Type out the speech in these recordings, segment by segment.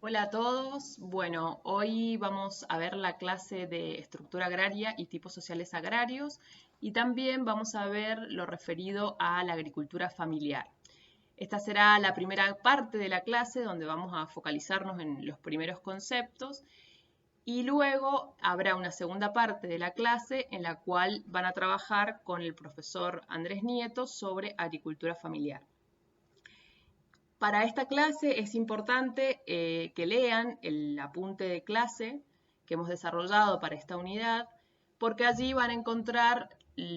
Hola a todos. Bueno, hoy vamos a ver la clase de estructura agraria y tipos sociales agrarios y también vamos a ver lo referido a la agricultura familiar. Esta será la primera parte de la clase donde vamos a focalizarnos en los primeros conceptos y luego habrá una segunda parte de la clase en la cual van a trabajar con el profesor Andrés Nieto sobre agricultura familiar. Para esta clase es importante que lean el apunte de clase que hemos desarrollado para esta unidad, porque allí van a encontrar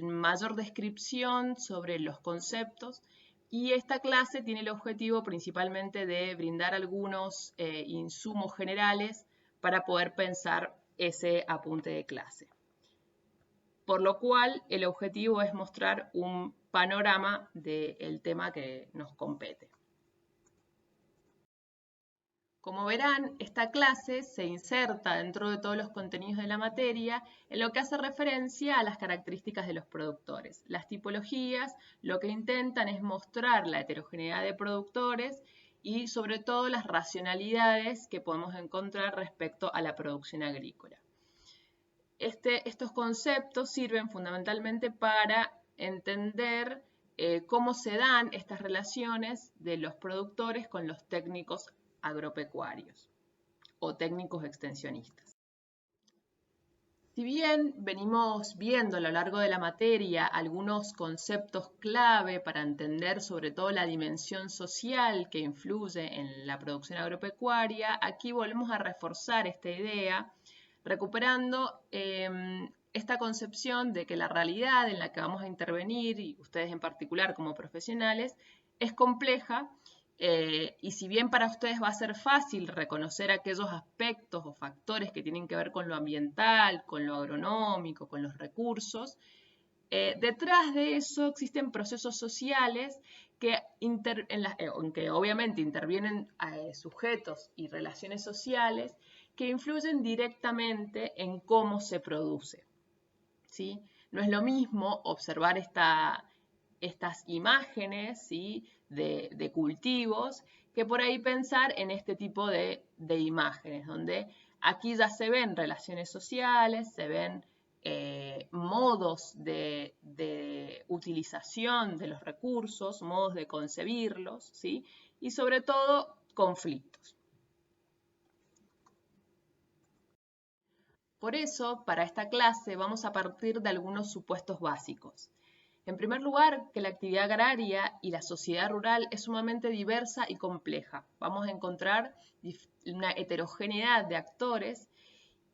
mayor descripción sobre los conceptos y esta clase tiene el objetivo principalmente de brindar algunos insumos generales para poder pensar ese apunte de clase. Por lo cual, el objetivo es mostrar un panorama del tema que nos compete. Como verán, esta clase se inserta dentro de todos los contenidos de la materia en lo que hace referencia a las características de los productores. Las tipologías lo que intentan es mostrar la heterogeneidad de productores y sobre todo las racionalidades que podemos encontrar respecto a la producción agrícola. Estos conceptos sirven fundamentalmente para entender cómo se dan estas relaciones de los productores con los técnicos agropecuarios o técnicos extensionistas. Si bien venimos viendo a lo largo de la materia algunos conceptos clave para entender sobre todo la dimensión social que influye en la producción agropecuaria, aquí volvemos a reforzar esta idea recuperando esta concepción de que la realidad en la que vamos a intervenir, y ustedes en particular como profesionales, es compleja y si bien para ustedes va a ser fácil reconocer aquellos aspectos o factores que tienen que ver con lo ambiental, con lo agronómico, con los recursos, detrás de eso existen procesos sociales en que obviamente intervienen sujetos y relaciones sociales que influyen directamente en cómo se produce, ¿sí? No es lo mismo observar estas imágenes, ¿sí? de cultivos que por ahí pensar en este tipo de imágenes, donde aquí ya se ven relaciones sociales, se ven modos de utilización de los recursos, modos de concebirlos, ¿sí? Y sobre todo conflictos. Por eso, para esta clase vamos a partir de algunos supuestos básicos. En primer lugar, que la actividad agraria y la sociedad rural es sumamente diversa y compleja. Vamos a encontrar una heterogeneidad de actores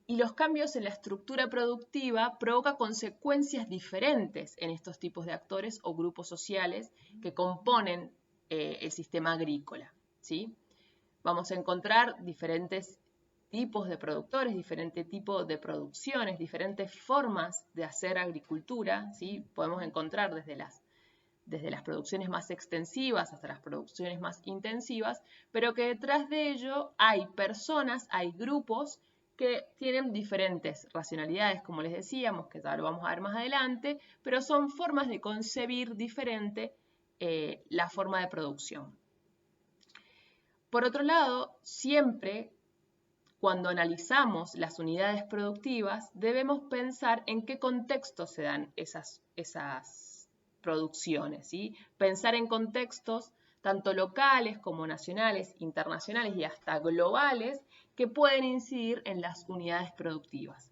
y los cambios en la estructura productiva provocan consecuencias diferentes en estos tipos de actores o grupos sociales que componen el sistema agrícola, ¿sí? Vamos a encontrar diferentes tipos de productores, diferentes tipos de producciones, diferentes formas de hacer agricultura, ¿sí? Podemos encontrar desde las producciones más extensivas hasta las producciones más intensivas, pero que detrás de ello hay personas, hay grupos que tienen diferentes racionalidades, como les decíamos, que ya lo vamos a ver más adelante, pero son formas de concebir diferente la forma de producción. Por otro lado, siempre cuando analizamos las unidades productivas, debemos pensar en qué contexto se dan esas producciones, ¿sí? Pensar en contextos tanto locales como nacionales, internacionales y hasta globales que pueden incidir en las unidades productivas.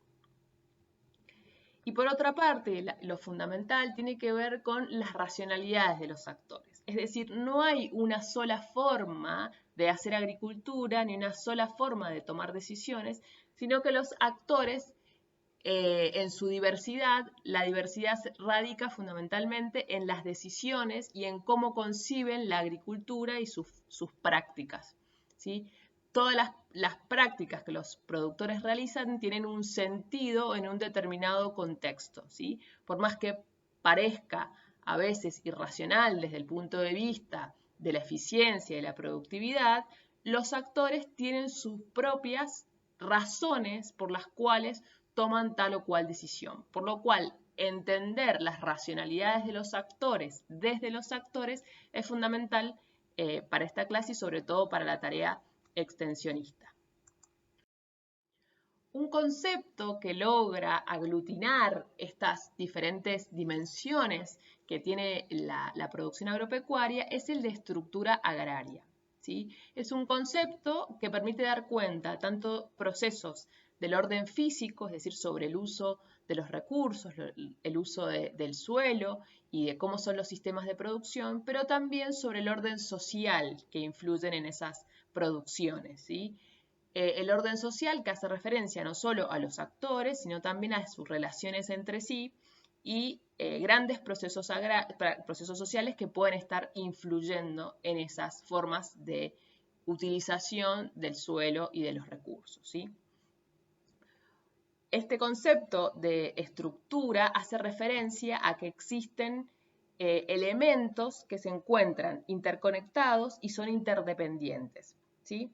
Y por otra parte, lo fundamental tiene que ver con las racionalidades de los actores. Es decir, no hay una sola forma de hacer agricultura ni una sola forma de tomar decisiones, sino que los actores en su diversidad, la diversidad radica fundamentalmente en las decisiones y en cómo conciben la agricultura y sus prácticas, ¿sí? Todas las prácticas que los productores realizan tienen un sentido en un determinado contexto, ¿sí? Por más que parezca a veces irracional desde el punto de vista de la eficiencia y la productividad, los actores tienen sus propias razones por las cuales toman tal o cual decisión. Por lo cual, entender las racionalidades de los actores desde los actores es fundamental para esta clase y sobre todo para la tarea extensionista. Un concepto que logra aglutinar estas diferentes dimensiones que tiene la producción agropecuaria es el de estructura agraria, ¿sí? Es un concepto que permite dar cuenta tanto procesos del orden físico, es decir, sobre el uso de los recursos, el uso del suelo y de cómo son los sistemas de producción, pero también sobre el orden social que influyen en esas producciones, ¿sí? El orden social que hace referencia no solo a los actores, sino también a sus relaciones entre sí y grandes procesos sociales que pueden estar influyendo en esas formas de utilización del suelo y de los recursos, ¿sí? Este concepto de estructura hace referencia a que existen elementos que se encuentran interconectados y son interdependientes, ¿sí?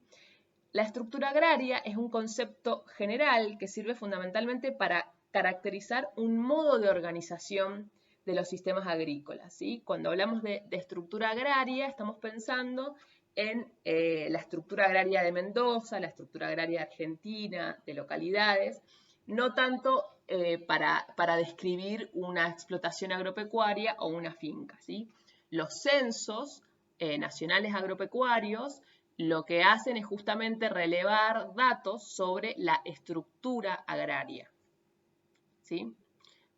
La estructura agraria es un concepto general que sirve fundamentalmente para caracterizar un modo de organización de los sistemas agrícolas, ¿sí? Cuando hablamos de estructura agraria, estamos pensando en la estructura agraria de Mendoza, la estructura agraria argentina, de localidades, no tanto para describir una explotación agropecuaria o una finca, ¿sí? Los censos nacionales agropecuarios lo que hacen es justamente relevar datos sobre la estructura agraria, ¿sí?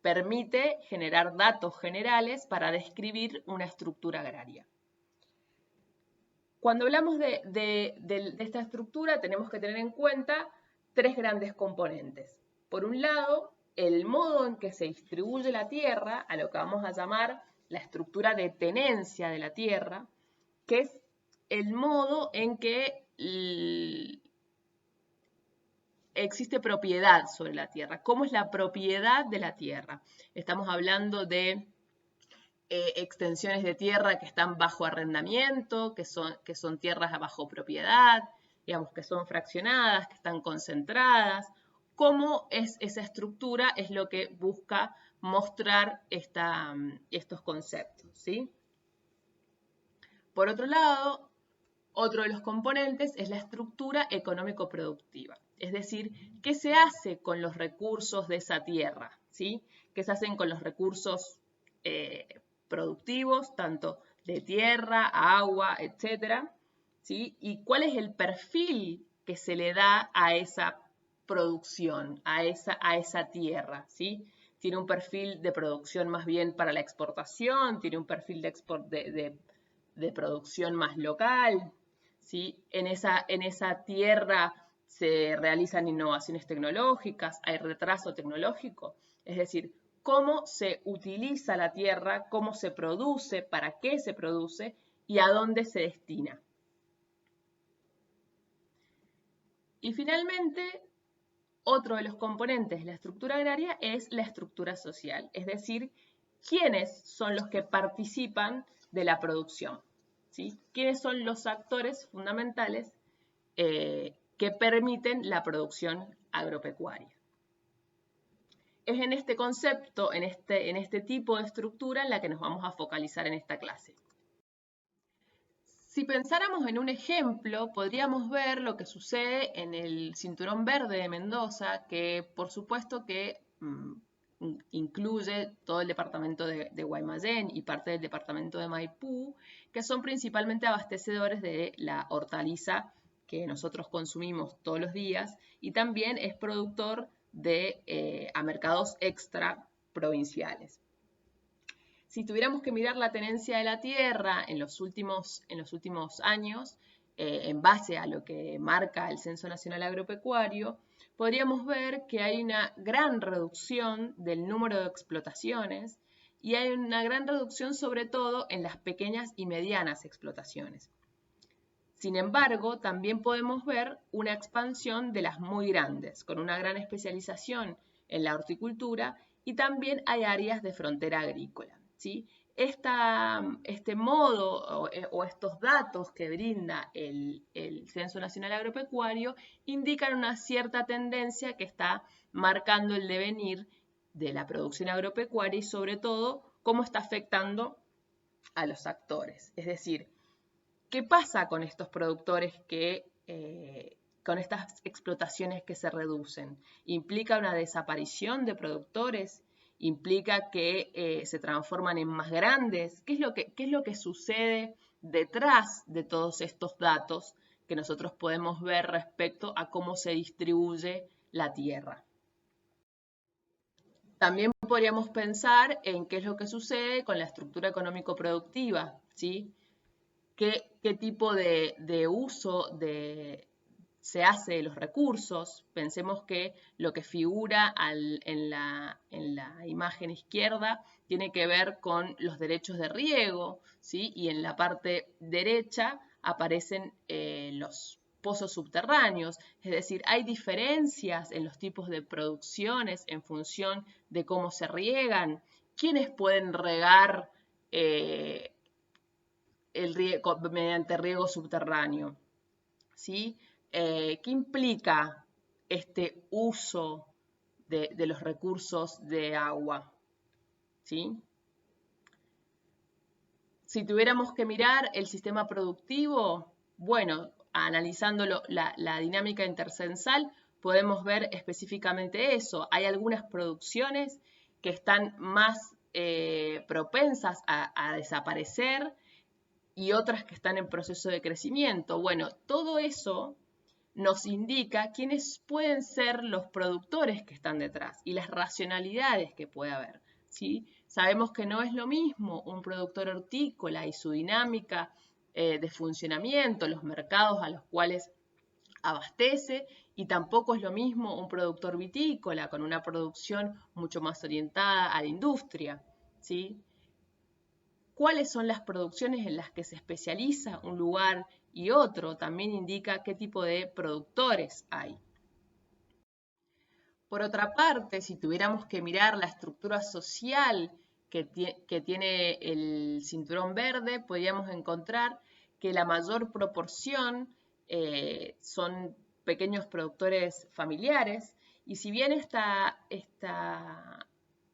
Permite generar datos generales para describir una estructura agraria. Cuando hablamos de esta estructura tenemos que tener en cuenta tres grandes componentes. Por un lado, el modo en que se distribuye la tierra, a lo que vamos a llamar la estructura de tenencia de la tierra, que es el modo en que existe propiedad sobre la tierra. ¿Cómo es la propiedad de la tierra? Estamos hablando de extensiones de tierra que están bajo arrendamiento, que son tierras bajo propiedad, digamos que son fraccionadas, que están concentradas. ¿Cómo es esa estructura? Es lo que busca mostrar estos conceptos, ¿sí? Por otro lado, otro de los componentes es la estructura económico-productiva, es decir, ¿qué se hace con los recursos de esa tierra? ¿Sí? ¿Qué se hacen con los recursos productivos, tanto de tierra, agua, etcétera? ¿Sí? ¿Y cuál es el perfil que se le da a esa producción, a esa tierra? ¿Sí? Tiene un perfil de producción más bien para la exportación, tiene un perfil de producción más local, ¿sí? En esa tierra se realizan innovaciones tecnológicas, hay retraso tecnológico, es decir, cómo se utiliza la tierra, cómo se produce, para qué se produce y a dónde se destina. Y finalmente, otro de los componentes de la estructura agraria es la estructura social, es decir, quiénes son los que participan de la producción, ¿sí? ¿Quiénes son los actores fundamentales que permiten la producción agropecuaria? Es en este concepto, en este tipo de estructura en la que nos vamos a focalizar en esta clase. Si pensáramos en un ejemplo, podríamos ver lo que sucede en el Cinturón Verde de Mendoza, que por supuesto que incluye todo el departamento de Guaymallén y parte del departamento de Maipú, que son principalmente abastecedores de la hortaliza que nosotros consumimos todos los días y también es productor a mercados extra provinciales. Si tuviéramos que mirar la tenencia de la tierra en los últimos años, en base a lo que marca el Censo Nacional Agropecuario, podríamos ver que hay una gran reducción del número de explotaciones y hay una gran reducción sobre todo en las pequeñas y medianas explotaciones. Sin embargo, también podemos ver una expansión de las muy grandes, con una gran especialización en la horticultura y también hay áreas de frontera agrícola, ¿sí? Este modo o estos datos que brinda el Censo Nacional Agropecuario indican una cierta tendencia que está marcando el devenir de la producción agropecuaria y sobre todo cómo está afectando a los actores. Es decir, ¿qué pasa con estos productores que con estas explotaciones que se reducen? ¿Implica una desaparición de productores? ¿Implica que se transforman en más grandes? ¿Qué es lo que sucede detrás de todos estos datos que nosotros podemos ver respecto a cómo se distribuye la tierra? También podríamos pensar en qué es lo que sucede con la estructura económico-productiva, ¿sí? ¿Qué tipo de uso se hace de los recursos? Pensemos que lo que figura en la imagen izquierda tiene que ver con los derechos de riego, ¿sí? Y en la parte derecha aparecen los pozos subterráneos, es decir, hay diferencias en los tipos de producciones en función de cómo se riegan. ¿Quiénes pueden regar mediante riego subterráneo? ¿Sí? ¿Qué implica este uso de los recursos de agua? ¿Sí? Si tuviéramos que mirar el sistema productivo, bueno, analizando la dinámica intercensal, podemos ver específicamente eso. Hay algunas producciones que están más propensas a desaparecer y otras que están en proceso de crecimiento. Bueno, todo eso nos indica quiénes pueden ser los productores que están detrás y las racionalidades que puede haber, ¿sí? Sabemos que no es lo mismo un productor hortícola y su dinámica de funcionamiento, los mercados a los cuales abastece, y tampoco es lo mismo un productor vitícola con una producción mucho más orientada a la industria, ¿sí? ¿Cuáles son las producciones en las que se especializa un lugar y otro? También indica qué tipo de productores hay. Por otra parte, si tuviéramos que mirar la estructura social que tiene el cinturón verde, podríamos encontrar que la mayor proporción son pequeños productores familiares, y si bien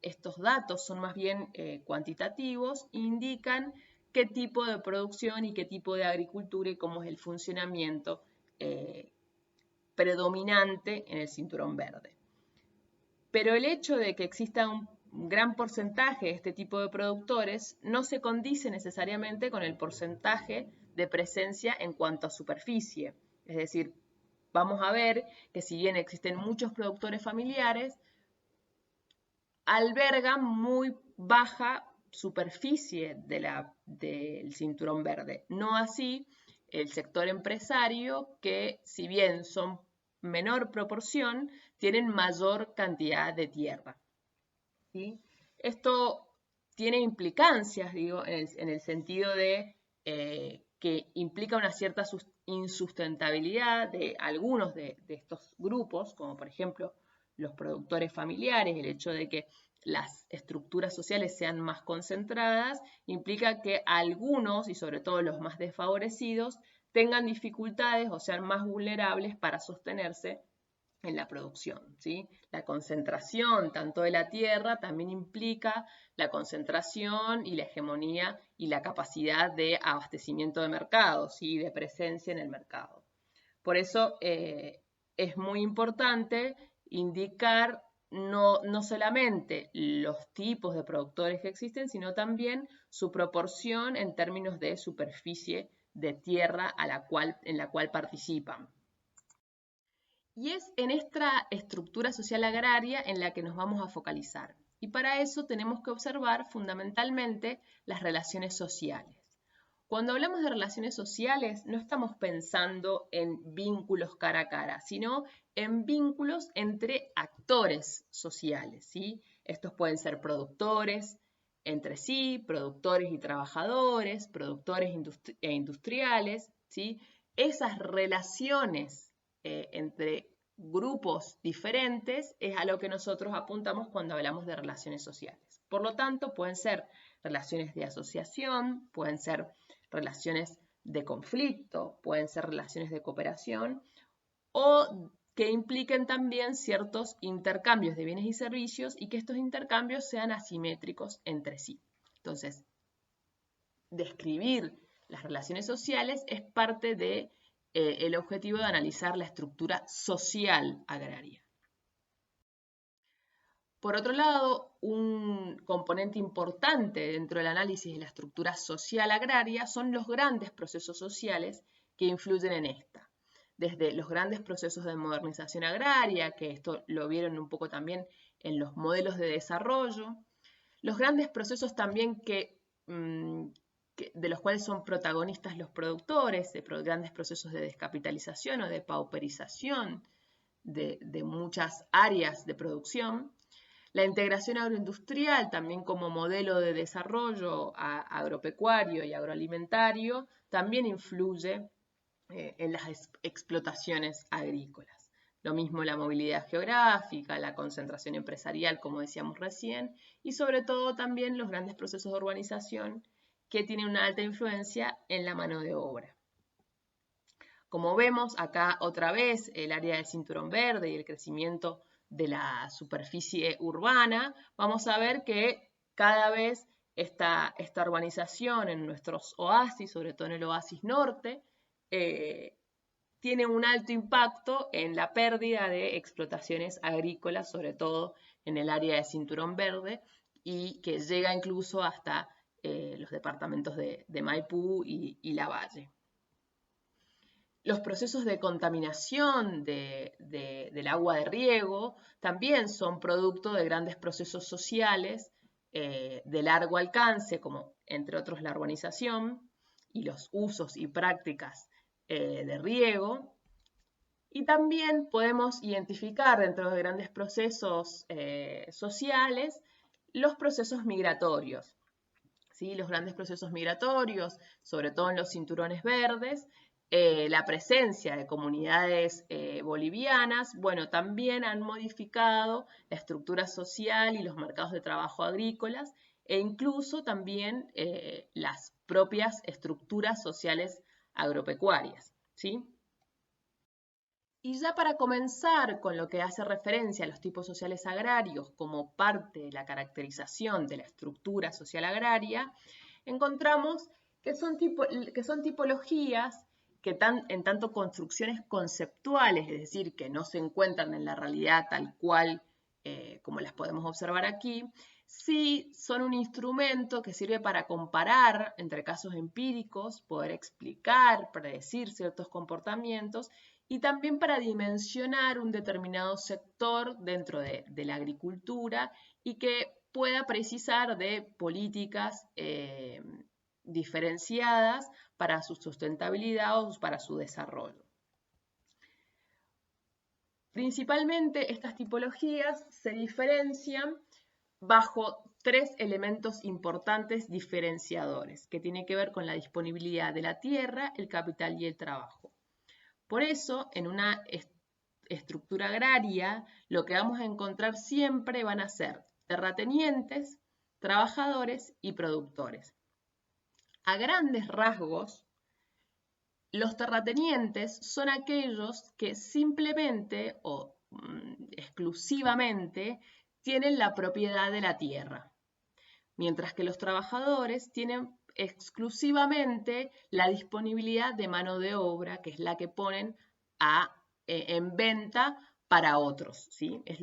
estos datos son más bien cuantitativos, indican qué tipo de producción y qué tipo de agricultura y cómo es el funcionamiento predominante en el cinturón verde. Pero el hecho de que exista un gran porcentaje de este tipo de productores no se condice necesariamente con el porcentaje de presencia en cuanto a superficie. Es decir, vamos a ver que si bien existen muchos productores familiares, albergan muy baja superficie del cinturón verde. No así el sector empresario, que si bien son menor proporción, tienen mayor cantidad de tierra. ¿Sí? Esto tiene implicancias, digo, en el sentido de que implica una cierta insustentabilidad de algunos de estos grupos, como por ejemplo los productores familiares. El hecho de que las estructuras sociales sean más concentradas implica que algunos, y sobre todo los más desfavorecidos, tengan dificultades o sean más vulnerables para sostenerse en la producción, ¿sí? La concentración tanto de la tierra también implica la concentración y la hegemonía y la capacidad de abastecimiento de mercados, ¿sí? De presencia en el mercado. Por eso es muy importante indicar no solamente los tipos de productores que existen, sino también su proporción en términos de superficie de tierra en la cual participan. Y es en esta estructura social agraria en la que nos vamos a focalizar. Y para eso tenemos que observar fundamentalmente las relaciones sociales. Cuando hablamos de relaciones sociales, no estamos pensando en vínculos cara a cara, sino en vínculos entre actores sociales, ¿sí? Estos pueden ser productores entre sí, productores y trabajadores, productores e industriales, ¿sí? Esas relaciones entre grupos diferentes es a lo que nosotros apuntamos cuando hablamos de relaciones sociales. Por lo tanto, pueden ser relaciones de asociación, pueden ser relaciones de conflicto, pueden ser relaciones de cooperación, o que impliquen también ciertos intercambios de bienes y servicios y que estos intercambios sean asimétricos entre sí. Entonces, describir las relaciones sociales es parte de el objetivo de analizar la estructura social agraria. Por otro lado, un componente importante dentro del análisis de la estructura social agraria son los grandes procesos sociales que influyen en esta. Desde los grandes procesos de modernización agraria, que esto lo vieron un poco también en los modelos de desarrollo, los grandes procesos también de los cuales son protagonistas los productores, de grandes procesos de descapitalización o de pauperización de muchas áreas de producción. La integración agroindustrial, también como modelo de desarrollo agropecuario y agroalimentario, también influye en las explotaciones agrícolas. Lo mismo la movilidad geográfica, la concentración empresarial, como decíamos recién, y sobre todo también los grandes procesos de urbanización que tienen una alta influencia en la mano de obra. Como vemos acá otra vez el área del cinturón verde y el crecimiento de la superficie urbana, vamos a ver que cada vez esta urbanización en nuestros oasis, sobre todo en el oasis norte, tiene un alto impacto en la pérdida de explotaciones agrícolas, sobre todo en el área de cinturón verde, y que llega incluso hasta los departamentos de Maipú y Lavalle. Los procesos de contaminación del agua de riego también son producto de grandes procesos sociales de largo alcance, como entre otros la urbanización y los usos y prácticas de riego. Y también podemos identificar dentro de grandes procesos sociales los procesos migratorios. ¿Sí? Los grandes procesos migratorios, sobre todo en los cinturones verdes, la presencia de comunidades bolivianas, bueno, también han modificado la estructura social y los mercados de trabajo agrícolas e incluso también las propias estructuras sociales agropecuarias, ¿sí? Y ya para comenzar con lo que hace referencia a los tipos sociales agrarios como parte de la caracterización de la estructura social agraria, encontramos que son tipologías que en tanto construcciones conceptuales, es decir, que no se encuentran en la realidad tal cual como las podemos observar aquí, sí son un instrumento que sirve para comparar entre casos empíricos, poder explicar, predecir ciertos comportamientos y también para dimensionar un determinado sector dentro de la agricultura y que pueda precisar de políticas diferenciadas para su sustentabilidad o para su desarrollo. Principalmente estas tipologías se diferencian bajo tres elementos importantes diferenciadores que tienen que ver con la disponibilidad de la tierra, el capital y el trabajo. Por eso, en una estructura agraria, lo que vamos a encontrar siempre van a ser terratenientes, trabajadores y productores. A grandes rasgos, los terratenientes son aquellos que simplemente o exclusivamente tienen la propiedad de la tierra, mientras que los trabajadores tienen exclusivamente la disponibilidad de mano de obra, que es la que ponen en venta para otros, ¿sí? Es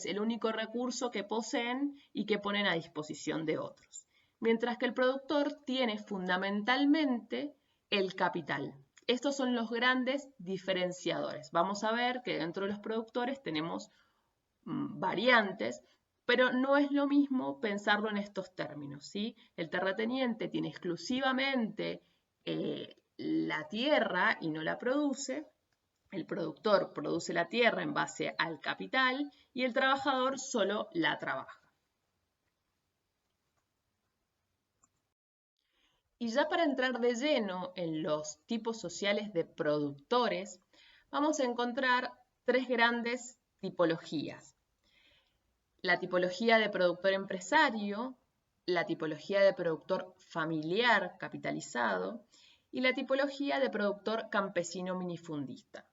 el único recurso que poseen y que ponen a disposición de otros. Mientras que el productor tiene fundamentalmente el capital. Estos son los grandes diferenciadores. Vamos a ver que dentro de los productores tenemos variantes, pero no es lo mismo pensarlo en estos términos, ¿sí? El terrateniente tiene exclusivamente la tierra y no la produce, el productor produce la tierra en base al capital y el trabajador solo la trabaja. Y ya para entrar de lleno en los tipos sociales de productores, vamos a encontrar tres grandes tipologías. La tipología de productor empresario, la tipología de productor familiar capitalizado y la tipología de productor campesino minifundista.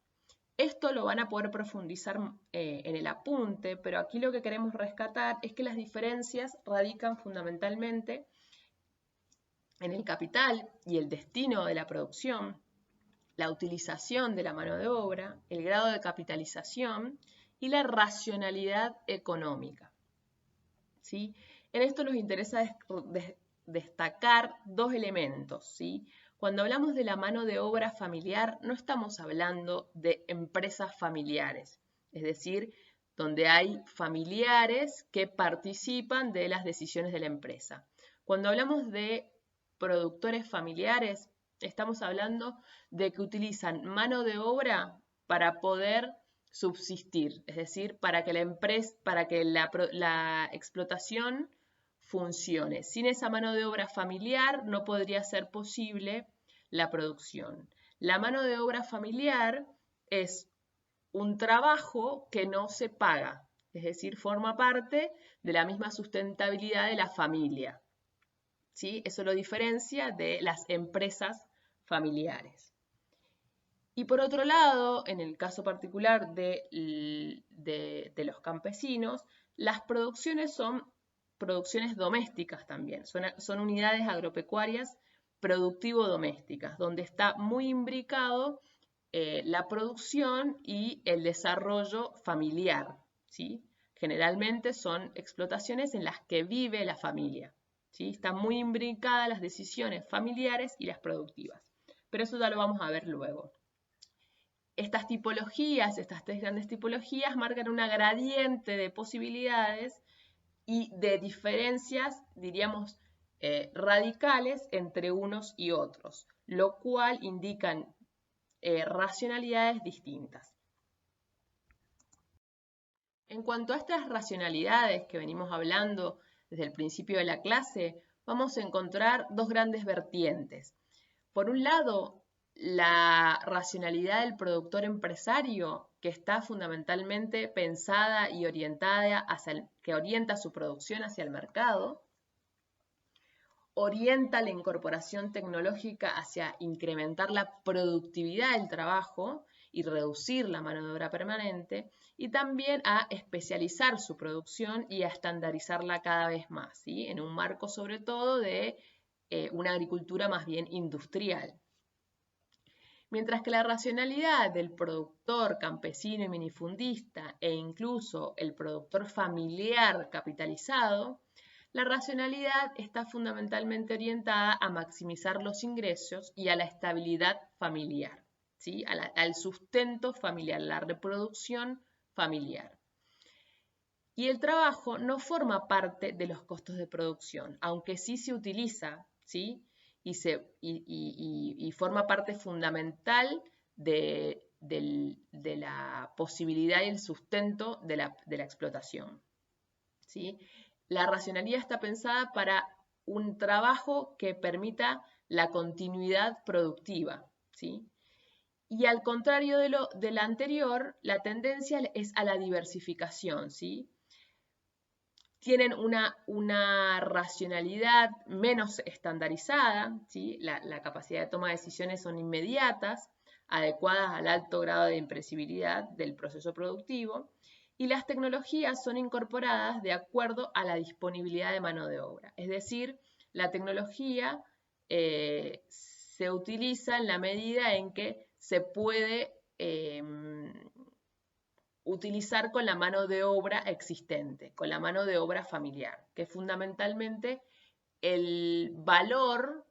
Esto lo van a poder profundizar en el apunte, pero aquí lo que queremos rescatar es que las diferencias radican fundamentalmente en el capital y el destino de la producción, la utilización de la mano de obra, el grado de capitalización y la racionalidad económica. ¿Sí? En esto nos interesa destacar dos elementos. ¿Sí? Cuando hablamos de la mano de obra familiar, no estamos hablando de empresas familiares, es decir, donde hay familiares que participan de las decisiones de la empresa. Cuando hablamos de productores familiares, estamos hablando de que utilizan mano de obra para poder subsistir, es decir, para que la explotación funcione. Sin esa mano de obra familiar no podría ser posible la producción. La mano de obra familiar es un trabajo que no se paga, es decir, forma parte de la misma sustentabilidad de la familia. ¿Sí? Eso lo diferencia de las empresas familiares. Y por otro lado, en el caso particular de los campesinos, las producciones son producciones domésticas también, son unidades agropecuarias productivo-domésticas, donde está muy imbricado la producción y el desarrollo familiar, ¿sí? Generalmente son explotaciones en las que vive la familia, ¿sí? Están muy imbricadas las decisiones familiares y las productivas, pero eso ya lo vamos a ver luego. Estas tipologías, estas tres grandes tipologías, marcan una gradiente de posibilidades y de diferencias, diríamos, radicales entre unos y otros, lo cual indican racionalidades distintas. En cuanto a estas racionalidades que venimos hablando desde el principio de la clase, vamos a encontrar dos grandes vertientes. Por un lado, la racionalidad del productor empresario, que está fundamentalmente pensada y orientada que orienta su producción hacia el mercado, orienta la incorporación tecnológica hacia incrementar la productividad del trabajo y reducir la mano de obra permanente, y también a especializar su producción y a estandarizarla cada vez más, ¿sí? En un marco sobre todo de una agricultura más bien industrial. Mientras que la racionalidad del productor campesino y minifundista e incluso el productor familiar capitalizado, la racionalidad está fundamentalmente orientada a maximizar los ingresos y a la estabilidad familiar, ¿sí? Al sustento familiar, la reproducción familiar. Y el trabajo no forma parte de los costos de producción, aunque sí se utiliza, ¿sí? Y forma parte fundamental de la posibilidad y el sustento de la explotación, ¿sí? La racionalidad está pensada para un trabajo que permita la continuidad productiva, ¿sí? Y al contrario de la anterior, la tendencia es a la diversificación, ¿sí? Tienen una racionalidad menos estandarizada, ¿sí? La capacidad de toma de decisiones son inmediatas, adecuadas al alto grado de imprevisibilidad del proceso productivo, y las tecnologías son incorporadas de acuerdo a la disponibilidad de mano de obra. Es decir, la tecnología se utiliza en la medida en que se puede utilizar con la mano de obra existente, con la mano de obra familiar, que es fundamentalmente el valor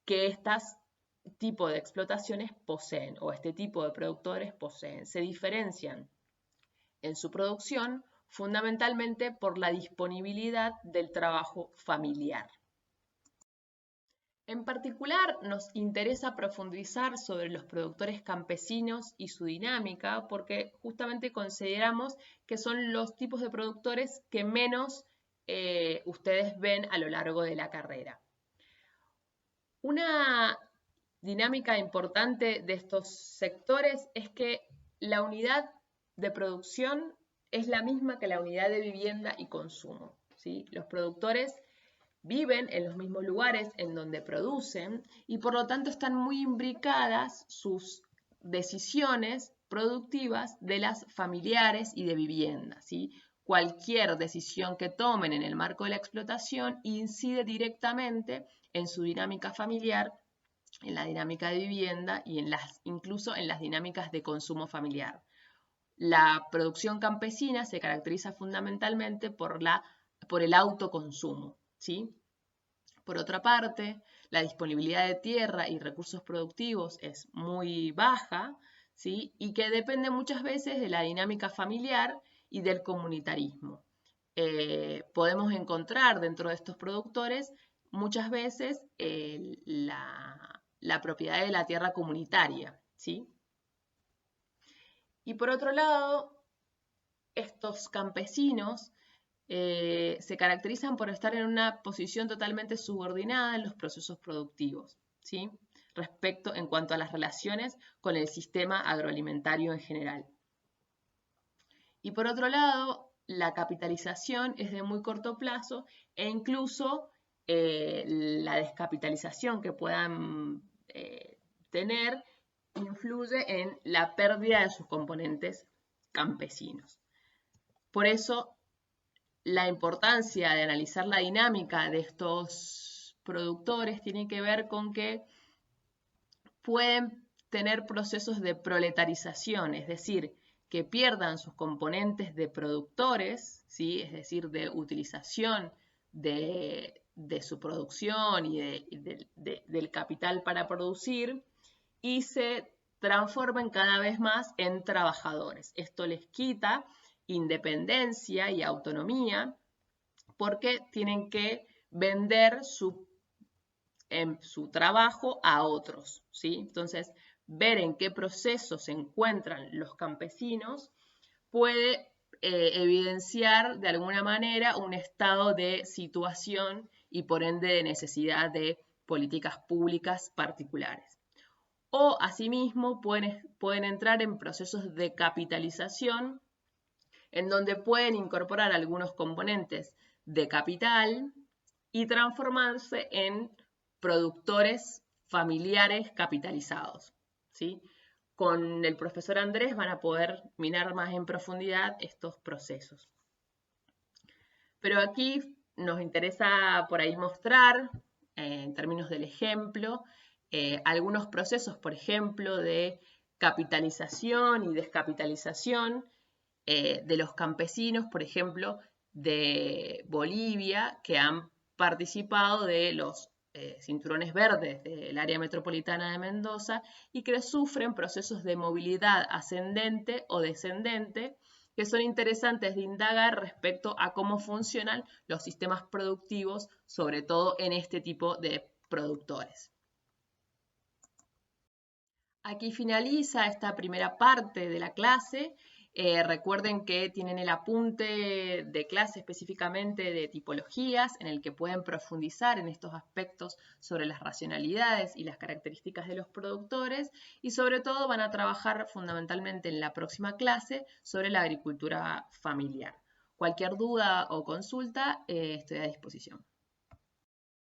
que estos tipos de explotaciones poseen o este tipo de productores poseen. Se diferencian en su producción fundamentalmente por la disponibilidad del trabajo familiar. En particular, nos interesa profundizar sobre los productores campesinos y su dinámica porque justamente consideramos que son los tipos de productores que menos ustedes ven a lo largo de la carrera. Una dinámica importante de estos sectores es que la unidad de producción es la misma que la unidad de vivienda y consumo, ¿sí? Los productores viven en los mismos lugares en donde producen y por lo tanto están muy imbricadas sus decisiones productivas de las familiares y de vivienda, ¿sí? Cualquier decisión que tomen en el marco de la explotación incide directamente en su dinámica familiar en la dinámica de vivienda y incluso en las dinámicas de consumo familiar. La producción campesina se caracteriza fundamentalmente por el autoconsumo, ¿sí? Por otra parte, la disponibilidad de tierra y recursos productivos es muy baja, ¿sí? Y que depende muchas veces de la dinámica familiar y del comunitarismo. Podemos encontrar dentro de estos productores muchas veces la propiedad de la tierra comunitaria, ¿sí? Y por otro lado, estos campesinos se caracterizan por estar en una posición totalmente subordinada en los procesos productivos, ¿sí? Respecto en cuanto a las relaciones con el sistema agroalimentario en general. Y por otro lado, la capitalización es de muy corto plazo e incluso la descapitalización que puedan tener influye en la pérdida de sus componentes campesinos. Por eso, la importancia de analizar la dinámica de estos productores tiene que ver con que pueden tener procesos de proletarización, es decir, que pierdan sus componentes de productores, ¿sí? Es decir, de utilización de su producción y del capital para producir, y se transformen cada vez más en trabajadores. Esto les quita independencia y autonomía porque tienen que vender su trabajo a otros, ¿sí? Entonces, ver en qué proceso se encuentran los campesinos puede evidenciar de alguna manera un estado de situación y por ende de necesidad de políticas públicas particulares. O asimismo pueden entrar en procesos de capitalización en donde pueden incorporar algunos componentes de capital y transformarse en productores familiares capitalizados, ¿sí? Con el profesor Andrés van a poder mirar más en profundidad estos procesos. Pero aquí nos interesa por ahí mostrar, en términos del ejemplo, algunos procesos, por ejemplo, de capitalización y descapitalización de los campesinos, por ejemplo, de Bolivia, que han participado de los cinturones verdes del área metropolitana de Mendoza y que sufren procesos de movilidad ascendente o descendente que son interesantes de indagar respecto a cómo funcionan los sistemas productivos, sobre todo en este tipo de productores. Aquí finaliza esta primera parte de la clase. Recuerden que tienen el apunte de clase específicamente de tipologías en el que pueden profundizar en estos aspectos sobre las racionalidades y las características de los productores y sobre todo van a trabajar fundamentalmente en la próxima clase sobre la agricultura familiar. Cualquier duda o consulta estoy a disposición.